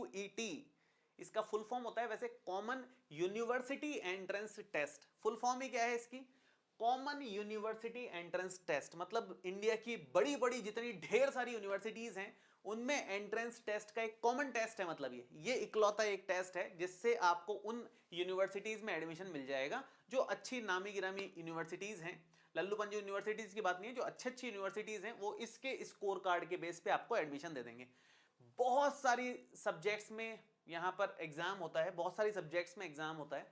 CUET, इसका full form होता है वैसे common university entrance test. Full form ही क्या है इसकी? Common university entrance test. मतलब इंडिया की बड़ी बड़ी जितनी ढेर सारी यूनिवर्सिटीज हैं उनमें एंट्रेंस टेस्ट का एक कॉमन टेस्ट है। मतलब ये इकलौता एक टेस्ट है जिससे आपको उन यूनिवर्सिटीज में एडमिशन मिल जाएगा जो अच्छी नामी गिरामी यूनिवर्सिटीज हैं। लल्लू पंजू यूनिवर्सिटीज की बात नहीं है, जो अच्छी अच्छी यूनिवर्सिटीज हैं वो इसके स्कोर कार्ड के बेस पे आपको एडमिशन दे देंगे। बहुत सारी सब्जेक्ट्स में यहां पर एग्जाम होता है, बहुत सारी सब्जेक्ट्स में एग्जाम होता है।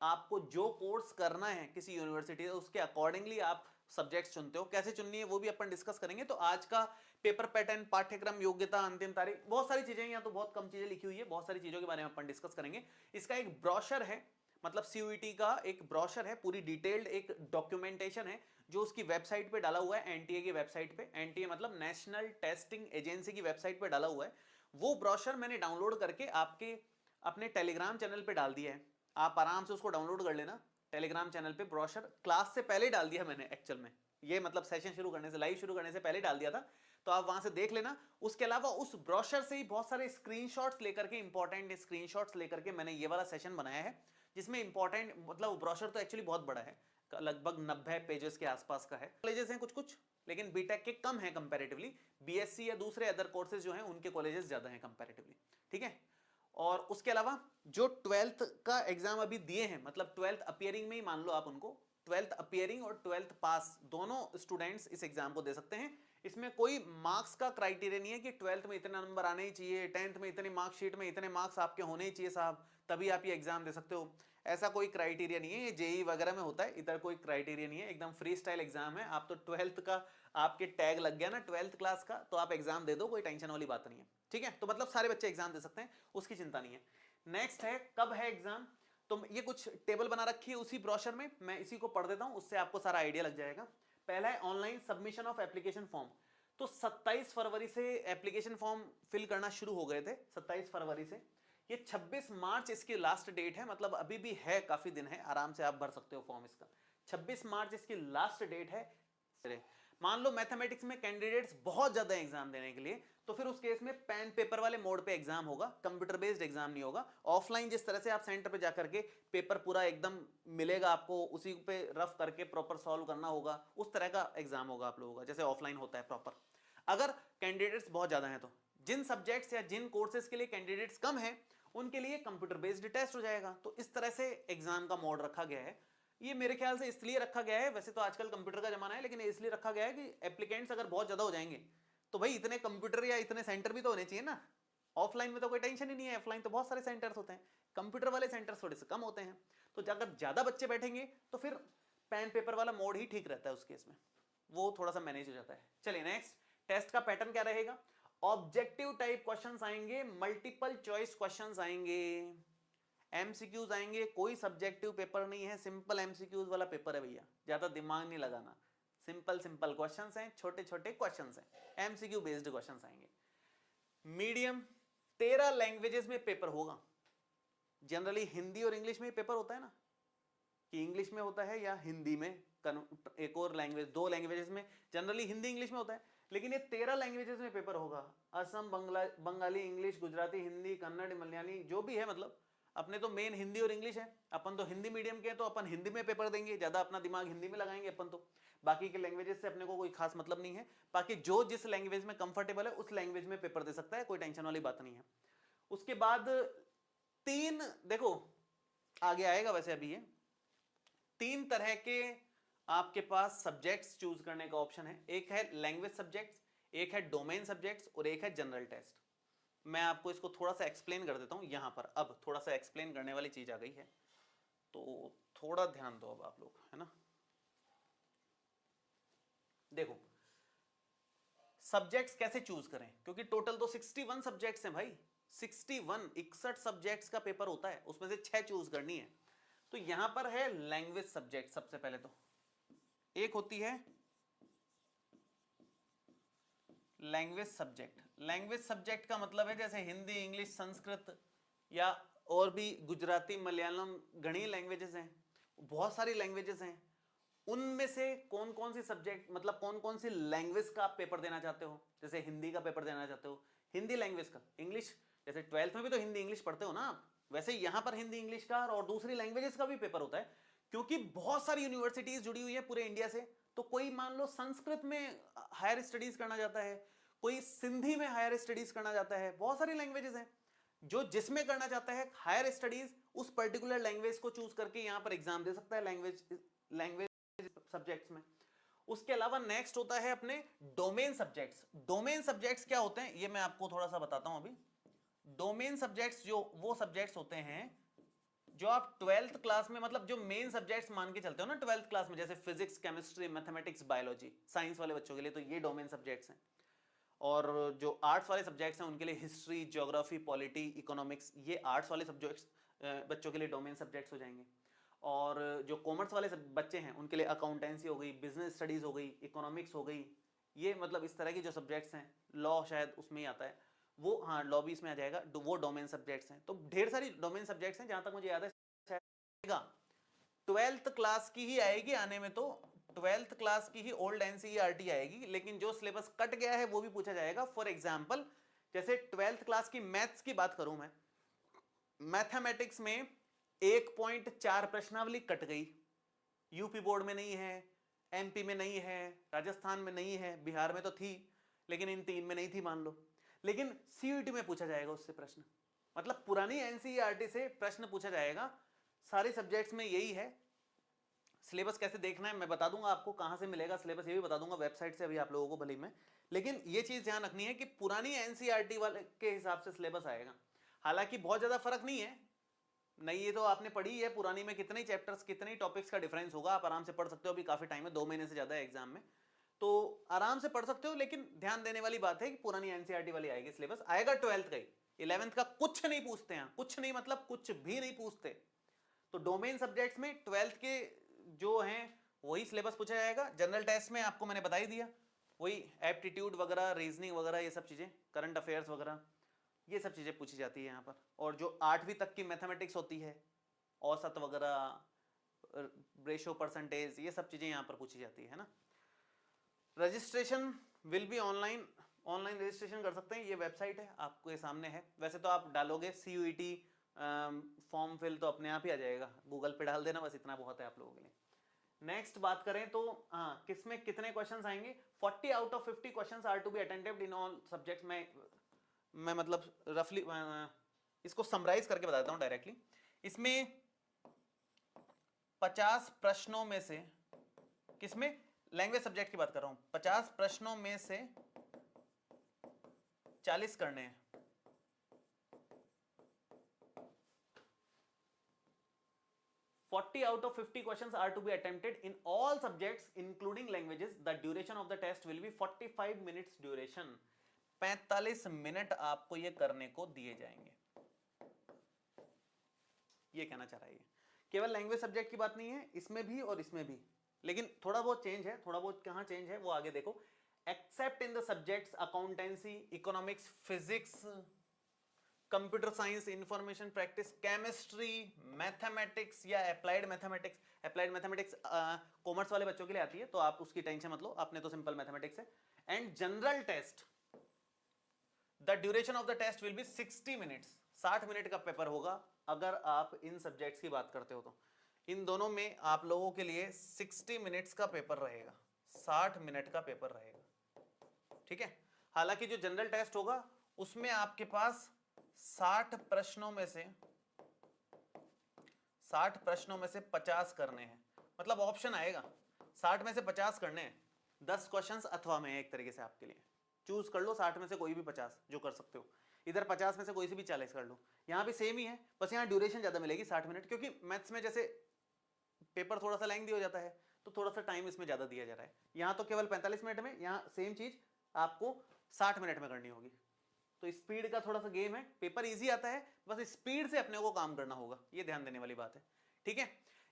आपको जो कोर्स करना है किसी यूनिवर्सिटी उसके अकॉर्डिंगली आप सब्जेक्ट्स चुनते हो। कैसे चुननी है वो भी अपन डिस्कस करेंगे। तो आज का पेपर पैटर्न, पाठ्यक्रम, योग्यता, अंतिम तारीख, बहुत सारी चीजें, यहाँ तो बहुत कम चीजें लिखी हुई है, बहुत सारी चीजों के बारे में अपन डिस्कस करेंगे। इसका एक ब्रोशर है, मतलब CUET का एक ब्रोशर है, पूरी डिटेल्ड एक डॉक्यूमेंटेशन है जो उसकी वेबसाइट पे डाला हुआ है, NTA की वेबसाइट पे। NTA मतलब नेशनल टेस्टिंग एजेंसी की वेबसाइट पे डाला हुआ है। वो ब्रोशर मैंने डाउनलोड करके आपके अपने टेलीग्राम चैनल पे डाल दिया है। आप आराम से उसको डाउनलोड कर लेना टेलीग्राम चैनल पे। ब्रोशर क्लास से पहले डाल दिया मैंने एक्चुअल में, ये मतलब सेशन शुरू करने से, लाइव शुरू करने से पहले डाल दिया था, तो आप वहां से देख लेना। उसके अलावा उस ब्रोशर से ही बहुत सारे स्क्रीनशॉट्स लेकर के, इंपॉर्टेंट स्क्रीनशॉट्स लेकर के मैंने ये वाला सेशन बनाया है जिसमें इंपॉर्टेंट, मतलब ब्रोशर तो एक्चुअली बहुत बड़ा है, लगभग 90 पेजेस के आसपास का है। कॉलेजेस हैं कुछ कुछ, लेकिन बीटेक के कम है कंपैरेटिवली। BSc या दूसरे अदर कोर्सेज जो हैं उनके कॉलेजेस ज्यादा हैं कंपैरेटिवली, ठीक है। और उसके अलावा जो 12th का एग्जाम अभी दिए हैं, मतलब 12th अपियरिंग में ही मान लो आप उनको, 12th अपियरिंग और 12th पास दोनों स्टूडेंट्स इस एग्जाम को दे सकते हैं। इसमें कोई मार्क्स का क्राइटेरिया नहीं है कि 12th में इतने नंबर आने ही चाहिए, 10th में इतने मार्कशीट में इतने मार्क्स आपके होने ही चाहिए साहब, तभी आप ये एग्जाम दे सकते हो। ऐसा कोई क्राइटेरिया नहीं है। ये JEE वगैरह में होता है, इधर कोई क्राइटेरिया नहीं है, एकदम फ्री स्टाइल एग्जाम है। आप तो 12th का आपके टैग लग गया ना 12th क्लास का, तो आप एग्जाम दे दो, कोई टेंशन वाली बात नहीं है, ठीक है। तो मतलब सारे बच्चे एग्जाम दे सकते हैं, उसकी चिंता नहीं है। नेक्स्ट है कब है एग्जाम, तो ये कुछ टेबल बना रखी है उसी ब्रोशर में, मैं इसी को पढ़ देता हूं, उससे आपको सारा आइडिया लग जाएगा। पहला है online submission of application form. तो 27 फरवरी से एप्लीकेशन फॉर्म फिल करना शुरू हो गए थे, 27 फरवरी से। ये 26 मार्च इसकी लास्ट डेट है, मतलब अभी भी है, काफी दिन है, आराम से आप भर सकते हो फॉर्म इसका। 26 मार्च इसकी लास्ट डेट है। मान लो मैथमेटिक्स में कैंडिडेट्स बहुत ज्यादा एग्जाम देने के लिए, तो फिर उस केस में पेन पेपर वाले मोड पे एग्जाम होगा, कंप्यूटर बेस्ड एग्जाम नहीं होगा। ऑफलाइन जिस तरह से आप सेंटर पे जाकर के पेपर पूरा एकदम मिलेगा आपको, उसी पे रफ करके प्रॉपर सॉल्व करना होगा, उस तरह का एग्जाम होगा आप लोगों का, जैसे ऑफलाइन होता है प्रॉपर। अगर कैंडिडेट्स बहुत ज्यादा हैं तो जिन सब्जेक्ट्स या जिन कोर्सेज के लिए कैंडिडेट्स कम है उनके लिए कंप्यूटर बेस्ड टेस्ट हो जाएगा। तो इस तरह से एग्जाम का मोड रखा गया है। ये मेरे ख्याल से इसलिए रखा गया है, वैसे तो आजकल कंप्यूटर का जमाना है, लेकिन इसलिए रखा गया है कि एप्लीकेंट्स अगर बहुत ज्यादा हो जाएंगे तो भाई इतने कंप्यूटर या इतने सेंटर भी तो होने चाहिए ना। ऑफलाइन में तो कोई टेंशन ही नहीं है, ऑफलाइन तो बहुत सारे सेंटर्स होते हैं, कंप्यूटर वाले सेंटर्स थोड़े से कम होते हैं। तो अगर ज्यादा बच्चे बैठेंगे तो फिर पेन पेपर वाला मोड ही ठीक रहता है उस केस में, वो थोड़ा सा मैनेज हो जाता है। चलिए नेक्स्ट, टेस्ट का पैटर्न क्या रहेगा? ऑब्जेक्टिव टाइप क्वेश्चंस आएंगे, मल्टीपल चॉइस क्वेश्चंस आएंगे, MCQs आएंगे। कोई सब्जेक्टिव पेपर नहीं है, सिंपल MCQs वाला पेपर है भैया, ज्यादा दिमाग नहीं लगाना। सिंपल सिंपल क्वेश्चंस हैं, छोटे छोटे क्वेश्चंस हैं, MCQ बेस्ड क्वेश्चंस आएंगे। मीडियम 13 लैंग्वेजेस में पेपर होगा। जनरली हिंदी और इंग्लिश में पेपर होता है ना, कि इंग्लिश में होता है या हिंदी में, एक और लैंग्वेज, 2 लैंग्वेजेस में, जनरली हिंदी इंग्लिश में होता है, लेकिन ये 13 लैंग्वेजेस में पेपर होगा। असम, बंगाली, इंग्लिश, गुजराती, हिंदी, कन्नड़, मलयाली, जो भी है, मतलब अपने तो मेन हिंदी और इंग्लिश है, अपन तो हिंदी मीडियम के हैं, तो अपन हिंदी में पेपर देंगे, ज्यादा अपना दिमाग हिंदी में लगाएंगे अपन तो, बाकी के लैंग्वेजेस से अपने को कोई खास मतलब नहीं है। बाकी जो जिस लैंग्वेज में कंफर्टेबल है उस लैंग्वेज में पेपर दे सकता है, कोई टेंशन वाली बात नहीं है। उसके बाद 3, देखो आगे आएगा वैसे, अभी ये 3 तरह के आपके पास सब्जेक्ट्स चूज करने का ऑप्शन है। एक है लैंग्वेज सब्जेक्ट्स, एक है डोमेन सब्जेक्ट्स और एक है जनरल टेस्ट। मैं आपको इसको थोड़ा सा एक्सप्लेन कर देता हूं यहां पर। अब थोड़ा सा एक्सप्लेन करने वाली चीज आ गई है, तो थोड़ा ध्यान दो अब आप लोग, है ना। देखो सब्जेक्ट्स कैसे चूज करें, क्योंकि टोटल तो 61 सब्जेक्ट्स हैं भाई, 61 सब्जेक्ट्स का पेपर होता है, उसमें से 6 चूज करनी है। तो यहां पर है लैंग्वेज सब्जेक्ट। सबसे पहले तो एक होती है लैंग्वेज सब्जेक्ट। लैंग्वेज सब्जेक्ट का मतलब है जैसे हिंदी, इंग्लिश, संस्कृत, या और भी गुजराती, मलयालम, घनी लैंग्वेजेस हैं, बहुत सारी लैंग्वेजेस हैं। उनमें से कौन कौन सी सब्जेक्ट, मतलब कौन कौन सी लैंग्वेज का आप पेपर देना चाहते हो। जैसे हिंदी का पेपर देना चाहते हो, हिंदी लैंग्वेज का, इंग्लिश, जैसे 12th में भी तो हिंदी इंग्लिश पढ़ते हो ना आप, वैसे यहां पर हिंदी इंग्लिश का और दूसरी लैंग्वेजेस का भी पेपर होता है, क्योंकि बहुत सारी यूनिवर्सिटीज जुड़ी हुई है पूरे इंडिया से। तो कोई मान लो संस्कृत में हायर स्टडीज करना चाहता है, कोई सिंधी में हायर स्टडीज करना चाहता है, बहुत सारी लैंग्वेजेस हैं, जो जिसमें करना चाहता है हायर स्टडीज उस पर्टिकुलर लैंग्वेज को चूज करके यहां पर एग्जाम दे सकता है लैंग्वेज सब्जेक्ट्स में। उसके अलावा नेक्स्ट होता है अपने डोमेन सब्जेक्ट्स। डोमेन सब्जेक्ट्स क्या होते हैं ये मैं आपको थोड़ा सा बताता हूं अभी। डोमेन सब्जेक्ट्स जो वो सब्जेक्ट्स होते हैं जो आप 12th क्लास में, मतलब जो मेन सब्जेक्ट्स मान के चलते हो ना 12th क्लास में, जैसे physics, chemistry, mathematics, biology, science वाले बच्चों के लिए तो ये डोमेन सब्जेक्ट्स हैं। और जो आर्ट्स वाले सब्जेक्ट्स हैं उनके लिए हिस्ट्री, ज्योग्राफी, पॉलिटी, इकोनॉमिक्स, ये आर्ट्स वाले सब्जेक्ट्स बच्चों के लिए डोमेन सब्जेक्ट्स हो जाएंगे। और जो कॉमर्स वाले बच्चे हैं उनके लिए अकाउंटेंसी हो गई, बिजनेस स्टडीज हो गई, इकोनॉमिक्स हो गई, ये मतलब इस तरह की जो सब्जेक्ट्स हैं, लॉ शायद उसमें ही आता है वो, हाँ लॉ भी इसमें आ जाएगा, वो डोमेन सब्जेक्ट्स हैं। तो ढेर सारी डोमेन सब्जेक्ट्स हैं, जहां तक मुझे याद है शायद 12th क्लास की ही आएगी आने में, तो 12th क्लास की ही ओल्ड एनसीईआरटी आएगी, लेकिन जो सिलेबस कट गया है वो भी पूछा जाएगा। फॉर एग्जांपल जैसे 12th क्लास की मैथ्स की बात करूं मैं, मैथमेटिक्स में 1.4 प्रश्नावली कट गई, यूपी बोर्ड में नहीं है, एमपी में नहीं है, राजस्थान में नहीं है, बिहार में तो थी लेकिन इन 3 में नहीं थी मान लो, लेकिन सीयूईटी में पूछा जाएगा उससे प्रश्न। मतलब पुरानी एनसीईआरटी से प्रश्न पूछा जाएगा। सारे सब्जेक्ट्स में यही है। सिलेबस कैसे देखना है मैं बता दूंगा आपको, कहां से मिलेगा सिलेबस ये भी बता दूंगा वेबसाइट से अभी आप लोगों को भले में। लेकिन ये चीज ध्यान रखनी है कि पुरानी एनसीईआरटी वाले के हिसाब से सिलेबस आएगा। हालांकि बहुत ज्यादा फर्क नहीं है, नहीं ये तो आपने पढ़ी है, पुरानी में कितने चैप्टर्स कितने टॉपिक्स का डिफरेंस होगा आप आराम से पढ़ सकते हो। अभी काफी टाइम है, 2 महीने से ज्यादा है एग्जाम में, तो आराम से पढ़ सकते हो। लेकिन ध्यान देने वाली बात है कि पुरानी एनसीईआरटी वाली आएगी, सिलेबस आएगा 12th का ही, 11th का कुछ नहीं पूछते हैं, कुछ नहीं मतलब कुछ भी नहीं पूछते। तो डोमेन सब्जेक्ट्स में 12th के जो हैं वही सिलेबस पूछा जाएगा। जनरल टेस्ट में आपको मैंने बता ही दिया, वही एप्टीट्यूड वगैरह, रीजनिंग वगैरह, ये सब चीजें, करंट अफेयर्स वगैरह, ये सब चीजें पूछी जाती है यहाँ पर। और जो 8वीं तक की मैथमेटिक्स होती है, औसत वगैरह, रेशो, परसेंटेज, ये सब चीजें यहाँ पर पूछी जाती है ना। Registration will be online, online registration कर सकते हैं, ये वेबसाइट है आपके सामने है। वैसे तो आप डालोगे CUET फॉर्म फिल तो अपने आप ही आ जाएगा, गूगल पे डाल देना बस, इतना बहुत है आप लोगों के लिए। नेक्स्ट बात करें तो हाँ, किसमें कितने क्वेश्चंस आएंगे, 40 out of 50 questions are to be attended in all subjects. मैं मतलब रफली इसको समराइज करके बताता हूं डायरेक्टली। इसमें 50 प्रश्नों में से, किसमें, लैंग्वेज सब्जेक्ट की बात कर रहा हूं, 50 प्रश्नों में से 40 करने हैं। out of 50 questions are to be attempted in all subjects including languages. The duration of the test will be 45 minutes duration. 45 minute आपको ये करने को दिए जाएंगे, ये कहना चाह रहा है। केवल लैंग्वेज सब्जेक्ट की बात नहीं है, इसमें भी और इसमें भी, लेकिन थोड़ा बहुत चेंज है। थोड़ा बहुत कहां चेंज है वो आगे देखो। Except in the subjects accountancy, economics, physics, computer science, information practice, chemistry, mathematics या applied mathematics. Applied mathematics commerce वाले बच्चों के लिए आती है, तो आप उसकी टेंशन मत लो, आपने तो सिंपल मैथमेटिक्स है। And general test, the duration of the test will be 60 minutes. 60 minute का पेपर होगा अगर आप इन सब्जेक्ट्स की बात करते हो तो। इन दोनों में आप लोगों के लिए 60 मिनट्स का पेपर रहेगा, 60 मिनट का पेपर रहेगा, ठीक है। हालांकि जो जनरल टेस्ट होगा उसमें आपके पास 60 प्रश्नों में से 50 करने हैं, मतलब ऑप्शन आएगा 60 में से 50 करने हैं, 10 क्वेश्चंस अथवा में एक तरीके से आपके लिए चूज कर लो 60 में से कोई भी 50 जो कर सकते हो। इधर 50 में से कोई से भी 40 कर लो। यहां भी सेम ही है, बस यहां ड्यूरेशन ज्यादा मिलेगी 60 मिनट, क्योंकि मैथ्स में जैसे पेपर थोड़ा सा लेंथी हो जाता है तो थोड़ा सा टाइम इसमें ज्यादा दिया जा रहा है। यहां तो केवल 45 मिनट में, यहां सेम चीज आपको 60 मिनट में करनी होगी। तो स्पीड का थोड़ा सा गेम है, पेपर इजी आता है, बस स्पीड से अपने को काम करना होगा, ये ध्यान देने वाली बात है, ठीक है।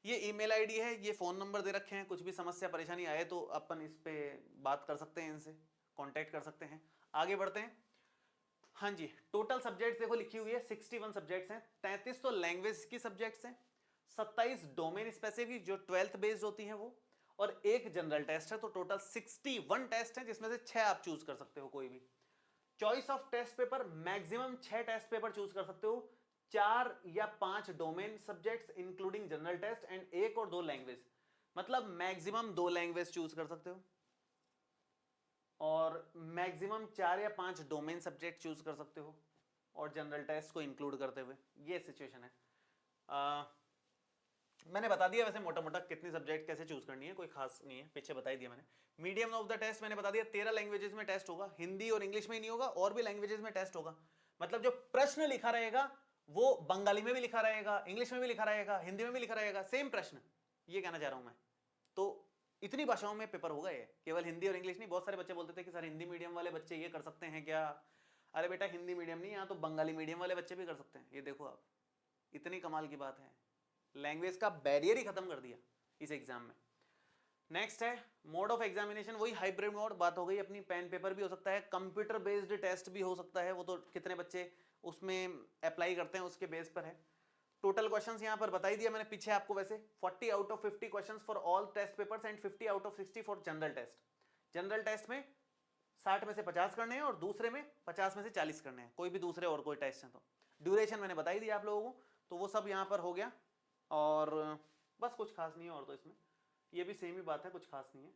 ये ईमेल आईडी है, ये फोन नंबर दे रखे हैं, कुछ भी समस्या परेशानी आए तो अपन इस पे बात कर सकते हैं, इनसे कांटेक्ट कर सकते हैं। आगे बढ़ते हैं। हाँ जी, टोटल सब्जेक्ट्स देखो लिखी हुई है 61 सब्जेक्ट्स हैं, 33 तो लैंग्वेज की सब्जेक्ट्स हैं, 27 डोमेन स्पेसिफिक जो 12th बेस्ड होती हैं वो, और एक जनरल टेस्ट है। तो टोटल 61 टेस्ट हैं, जिसमें से 6 आप चूज कर सकते हो कोई भी। Choice of test paper, maximum 6 test paper choose कर सकते हो, 4 या 5 domain subjects including general test and 1 और 2 लैंग्वेज, मतलब मैक्सिमम 2 लैंग्वेज चूज कर सकते हो और मैक्सिमम 4 या 5 डोमेन सब्जेक्ट चूज कर सकते हो और जनरल टेस्ट को इंक्लूड करते हुए, ये सिचुएशन है। मैंने बता दिया वैसे मोटा मोटा कितनी सब्जेक्ट कैसे चूज करनी है, कोई खास नहीं है, पीछे बता ही दिया मैंने। मीडियम ऑफ द टेस्ट मैंने बता दिया 13 लैंग्वेजेस में टेस्ट होगा, हिंदी और इंग्लिश में ही नहीं होगा, और भी लैंग्वेजेस में टेस्ट होगा। मतलब जो प्रश्न लिखा रहेगा वो बंगाली में भी लिखा रहेगा, इंग्लिश में भी लिखा रहेगा, हिंदी में भी लिखा रहेगा, सेम प्रश्न, ये कहना चाह रहा हूं मैं। तो इतनी भाषाओं में पेपर होगा ये, केवल हिंदी और इंग्लिश नहीं। बहुत सारे बच्चे बोलते थे कि सर हिंदी मीडियम वाले बच्चे ये कर सकते हैं क्या? अरे बेटा हिंदी मीडियम नहीं, यहाँ तो बंगाली मीडियम वाले बच्चे भी कर सकते हैं। ये देखो आप, इतनी कमाल की बात है, लैंग्वेज का बैरियर ही खत्म कर दिया इस एग्जाम में। नेक्स्ट है मोड ऑफ एग्जामिनेशन, वही हाइब्रिड मोड बात हो गई अपनी। पेन पेपर भी हो सकता है, कंप्यूटर बेस्ड टेस्ट भी हो सकता है, वो तो कितने बच्चे उसमें अप्लाई करते हैं उसके बेस पर है। टोटल क्वेश्चंस यहां पर बता ही दिया मैंने पीछे आपको, वैसे 40 out of 50 questions for all test papers and 50 out of 60 for general test. General test में 60 में से 50 करने हैं और दूसरे में 50 में से 40 करने हैं, कोई भी दूसरे और कोई टेस्ट है तो। ड्यूरेशन मैंने बता ही दिया आप लोगों को, तो वो सब यहां पर हो गया। और बस कुछ खास नहीं है और तो इसमें ये भी सेम ही बात है, कुछ खास नहीं है,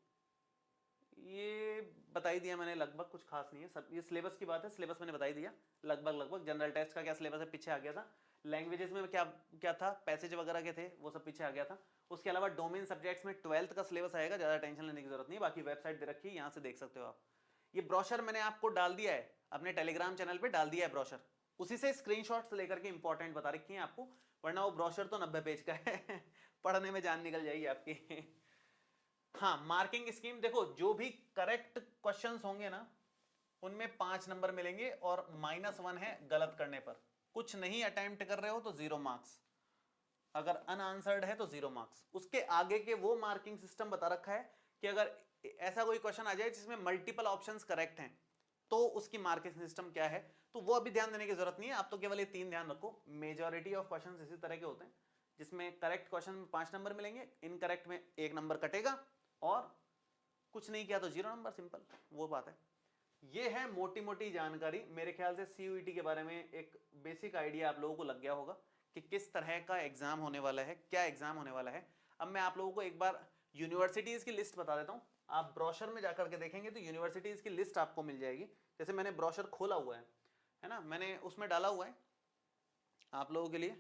ये बता ही दिया मैंने लगभग, कुछ खास नहीं है सब। ये सिलेबस की बात है, सिलेबस मैंने बता ही दिया लगभग। जनरल टेस्ट का क्या सिलेबस है पीछे आ गया था, लैंग्वेजेस में क्या क्या था, पैसेज वगैरह के थे वो सब पीछे आ गया था। उसके अलावा डोमेन सब्जेक्ट्स में 12th का सिलेबस आएगा, ज़्यादा टेंशन लेने की जरूरत नहीं, बाकी वेबसाइट दे रखी है, यहाँ से देख सकते हो आप। ये ब्रोशर मैंने आपको डाल दिया है अपने टेलीग्राम चैनल पे, डाल दिया है ब्रोशर, उसी से स्क्रीनशॉट्स लेकर के इंपॉर्टेंट बता रखी हैं आपको, वरना वो ब्रोशर तो 90 पेज का है पढ़ने में जान निकल जाएगी आपकी। हाँ, मार्किंग स्कीम देखो, जो भी करेक्ट क्वेश्चंस होंगे ना उनमें 5 नंबर मिलेंगे और -1 है गलत करने पर। कुछ नहीं अटेम्प्ट कर रहे हो तो 0 मार्क्स, अगर अनआंसर्ड है तो 0 मार्क्स। उसके आगे के वो मार्किंग सिस्टम बता रखा है कि अगर ऐसा कोई क्वेश्चन आ जाए जिसमें मल्टीपल ऑप्शंस करेक्ट हैं तो उसकी मार्किंग सिस्टम क्या है, तो वो अभी ध्यान देने की जरूरत नहीं है, आप तो केवल ये 3 ध्यान रखो। मेजॉरिटी ऑफ क्वेश्चंस इसी तरह के होते हैं जिसमें करेक्ट क्वेश्चन में 5 नंबर मिलेंगे, इनकरेक्ट में 1 नंबर कटेगा, और कुछ नहीं किया तो 0 नंबर, सिंपल वो बात है। ये है मोटी मोटी जानकारी। मेरे ख्याल से सीयूईटी के बारे में एक बेसिक आइडिया आप लोगों को लग गया होगा कि किस तरह का एग्जाम होने वाला है, क्या एग्जाम होने वाला है। अब मैं आप लोगों को एक बार यूनिवर्सिटीज की लिस्ट बता देता हूं। आप ब्रोशर में जाकर के देखेंगे तो यूनिवर्सिटीज की लिस्ट आपको मिल जाएगी। जैसे मैंने ब्रोशर खोला हुआ है ना, मैंने उसमें डाला हुआ है आप लोगों के लिए।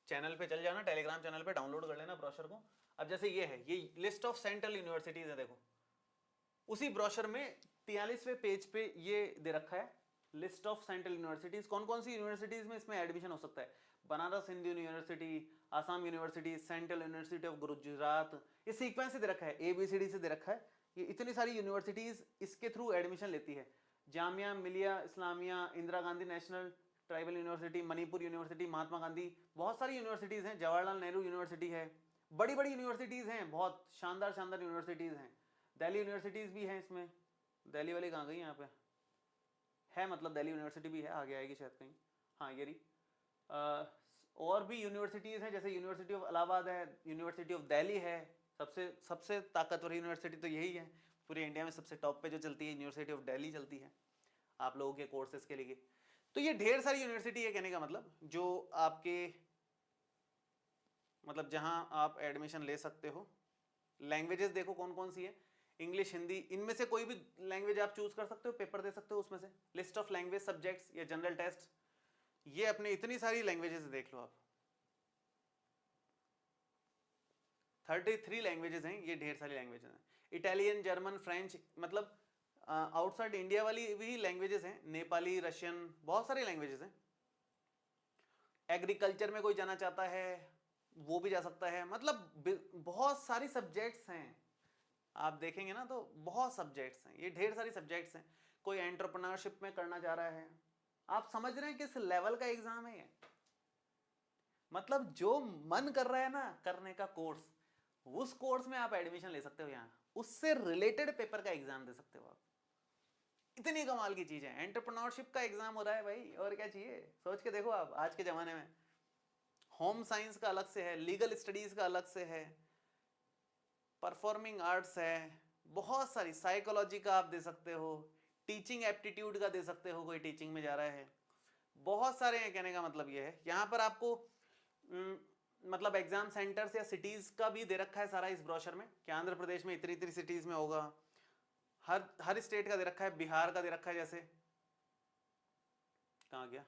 चैनल पे चल जाना, टेलीग्राम चैनल पे डाउनलोड कर लेना ब्रोशर को। अब जैसे ये है, ये लिस्ट ऑफ सेंट्रल यूनिवर्सिटीज है, देखो उसी ब्रोशर में 43वें पेज पे ये दे रखा है लिस्ट ऑफ सेंट्रल यूनिवर्सिटीज, कौन कौन सी यूनिवर्सिटीज में इसमें एडमिशन हो सकता है। Banaras Hindu university, Assam university, central university of Gujarat, ये सीक्वेंस से दे रखा है, ABCD से दे रखा है। ये इतनी सारी यूनिवर्सिटीज इसके थ्रू एडमिशन लेती है। Jamia Millia Islamia, Indira Gandhi national tribal university, Manipur university, Mahatma Gandhi, बहुत सारी यूनिवर्सिटीज हैं, जवाहरलाल नेहरू यूनिवर्सिटी है, बड़ी बड़ी यूनिवर्सिटीज हैं, बहुत शानदार शानदार यूनिवर्सिटीज हैं। दिल्ली यूनिवर्सिटीज भी हैं इसमें, दिल्ली वाली कहाँ गई, यहाँ पे है, मतलब दिल्ली यूनिवर्सिटी भी है, आगे आएगी शायद कहीं, हाँ ये रही। और भी यूनिवर्सिटीज हैं, जैसे यूनिवर्सिटी ऑफ इलाहाबाद है, यूनिवर्सिटी ऑफ दिल्ली है, सबसे सबसे ताकतवर यूनिवर्सिटी तो यही है पूरे इंडिया में, सबसे टॉप पे जो चलती है यूनिवर्सिटी ऑफ दिल्ली चलती है आप लोगों के कोर्सेज के लिए। तो ये ढेर सारी यूनिवर्सिटी है कहने का मतलब, जो आपके मतलब जहां आप एडमिशन ले सकते हो। लैंग्वेजेस देखो कौन कौन सी है, इंग्लिश हिंदी, इनमें से कोई भी लैंग्वेज आप चूज कर सकते हो, पेपर दे सकते हो उसमें से। लिस्ट ऑफ लैंग्वेज सब्जेक्ट्स या जनरल टेस्ट, ये अपने इतनी सारी लैंग्वेजेस देख लो आप, 33 लैंग्वेजेस हैं, ये ढेर सारी लैंग्वेजेस हैं। इटालियन, जर्मन, फ्रेंच, मतलब आउटसाइड इंडिया वाली भी लैंग्वेजेस हैं, नेपाली, रशियन, बहुत सारी लैंग्वेजेस हैं। एग्रीकल्चर में कोई जाना चाहता है वो भी जा सकता है, मतलब बहुत सारी सब्जेक्ट्स हैं, आप देखेंगे ना तो बहुत सब्जेक्ट्स हैं, ये ढेर सारी सब्जेक्ट्स हैं। कोई एंटरप्रेन्योरशिप में करना चाह रहा है, आप समझ रहे हैं किस लेवल का एग्जाम है ये। मतलब जो मन कर रहा है ना करने का कोर्स, उस कोर्स में आप एडमिशन ले सकते हो, यहाँ उससे रिलेटेड पेपर का एग्जाम दे सकते हो आप। इतनी कमाल की चीज है, एंटरप्रेन्योरशिप का एग्जाम हो रहा है भाई, और क्या चाहिए। सोच के देखो आप, आज के जमाने में होम साइंस का अलग से है, लीगल स्टडीज का अलग से है, परफॉर्मिंग आर्ट्स है, बहुत सारी, साइकोलॉजी का आप दे सकते हो, टीचिंग एप्टीट्यूड का दे सकते हो, कोई टीचिंग में जा रहा है, बहुत सारे हैं। कहने का मतलब ये है, यहाँ पर आपको मतलब एग्जाम सेंटर्स या सिटीज का भी दे रखा है सारा इस ब्रोशर में, कि आंध्र प्रदेश में इतनी इतनी सिटीज में होगा, हर स्टेट का दे रखा है, बिहार का दे रखा है, जैसे कहाँ गया,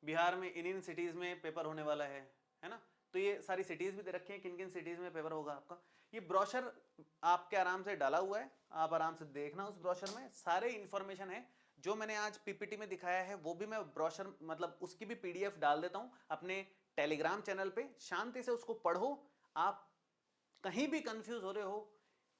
बिहार में इन सिटीज में पेपर होने वाला है ना। तो ये सारी सिटीज भी दे रखी हैं, किन किन सिटीज में पेपर होगा आपका। ये ब्रोशर आपके आराम से डाला हुआ है, आप आराम से देखना, उस ब्रोशर में सारे इंफॉर्मेशन है। जो मैंने आज पीपीटी में दिखाया है वो भी मैं ब्रोशर मतलब उसकी भी पीडीएफ डाल देता हूं अपने टेलीग्राम चैनल पे, शांति से उसको पढ़ो। आप कहीं भी कंफ्यूज हो रहे हो,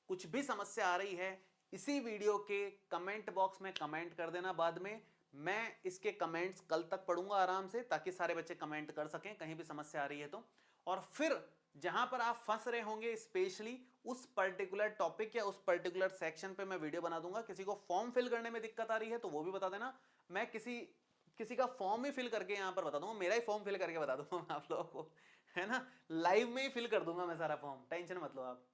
कुछ भी समस्या आ रही है, इसी वीडियो के कमेंट बॉक्स में कमेंट कर देना। बाद में मैं इसके कमेंट्स कल तक पढ़ूंगा आराम से, ताकि सारे बच्चे कमेंट कर सकें कहीं भी समस्या आ रही है तो। और फिर जहां पर आप फंस रहे होंगे स्पेशली उस पर्टिकुलर टॉपिक या उस पर्टिकुलर सेक्शन पे मैं वीडियो बना दूंगा। किसी को फॉर्म फिल करने में दिक्कत आ रही है तो वो भी बता देना, मैं किसी का फॉर्म ही फिल करके यहां पर बता दूंगा, मेरा ही फॉर्म फिल करके बता दूंगा आप लोगों को, है ना। लाइव में ही फिल कर दूंगा मैं सारा फॉर्म, टेंशन मत लो आप।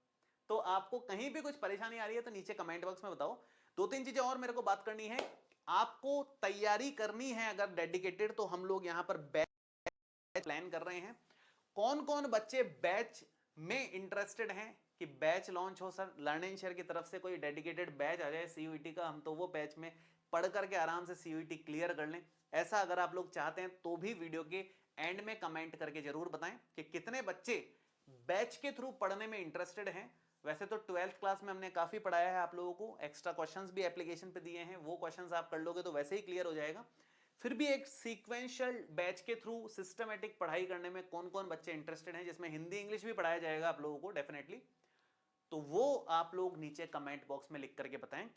तो आपको कहीं भी कुछ परेशानी आ रही है तो नीचे कमेंट बॉक्स में बताओ। दो तीन चीजें और मेरे को बात करनी है, आपको तैयारी करनी है अगर डेडिकेटेड, तो हम लोग यहां पर बैच प्लान कर रहे हैं। कौन कौन बच्चे बैच में इंटरेस्टेड हैं कि बैच लॉन्च हो सर, लर्निंग शेयर की तरफ से कोई डेडिकेटेड बैच आ जाए सीयूईटी का, हम तो वो बैच में पढ़ करके आराम से सीयूईटी क्लियर कर लें। ऐसा अगर आप लोग चाहते हैं तो भी वीडियो के एंड में कमेंट करके जरूर बताएं कि कितने बच्चे बैच के थ्रू पढ़ने में इंटरेस्टेड हैं। वैसे तो 12th क्लास में हमने काफी पढ़ाया है आप लोगों को, एक्स्ट्रा क्वेश्चंस भी एप्लीकेशन पे दिए हैं, वो क्वेश्चंस आप कर लोगे तो वैसे ही क्लियर हो जाएगा। फिर भी एक सीक्वेंशियल बैच के थ्रू सिस्टमेटिक पढ़ाई करने में कौन कौन बच्चे इंटरेस्टेड हैं, जिसमें हिंदी इंग्लिश भी पढ़ाया जाएगा आप लोगों को डेफिनेटली, तो वो आप लोग नीचे कमेंट बॉक्स में लिख करके बताएं।